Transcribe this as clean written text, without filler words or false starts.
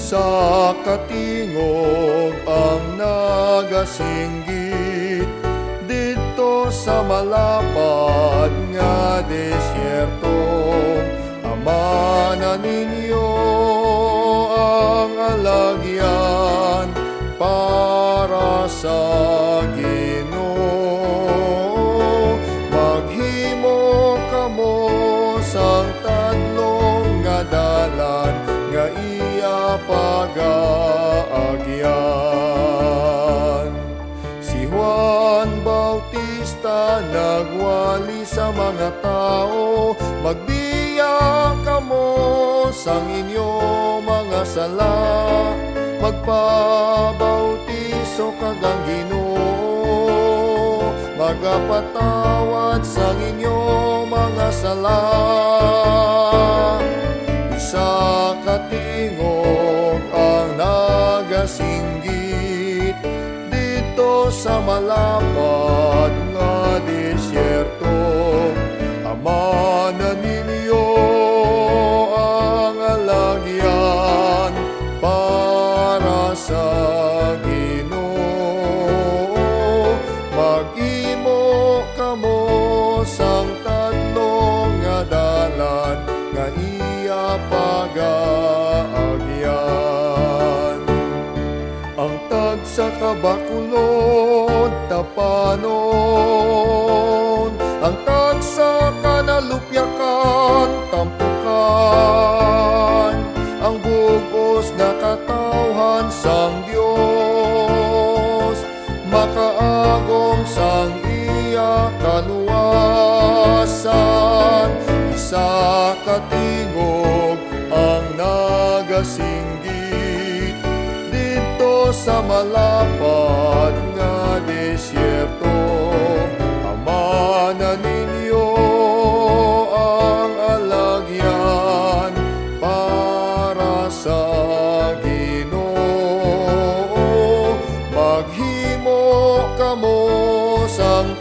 Sa katingog ang nagasinggit dito sa malapad nga desyerto. Amana ninyo ang alagyan para sa Ginoo. Maghimo kamo sang tadlong nga dalan nga iya pagaagyan. Si Juan Bautista nagwali sa mga tao, magbiya kamo sang inyo mga sala, magpabautiso kagang Ginoo, magapatawad sang inyo mga sala. Sa katingog ang nagasinggit dito sa malapad nga desyerto. Amana ninyo ang alagyan para sa Ginoo. Mag-imo kamo sang tadlong nga dalan nga iya pagaagyan. Ang tagsa kabakulod tapanon, ang tagsa kanalupyakan tampukan, ang bugos nga katawhan sang Dios, makaagom sang iya kaluwasan. Sa katingog ang nagasinggit dito sa malapad nga desyerto. Amana ninyo ang alagyan para sa Ginoo. Maghimo kamo sang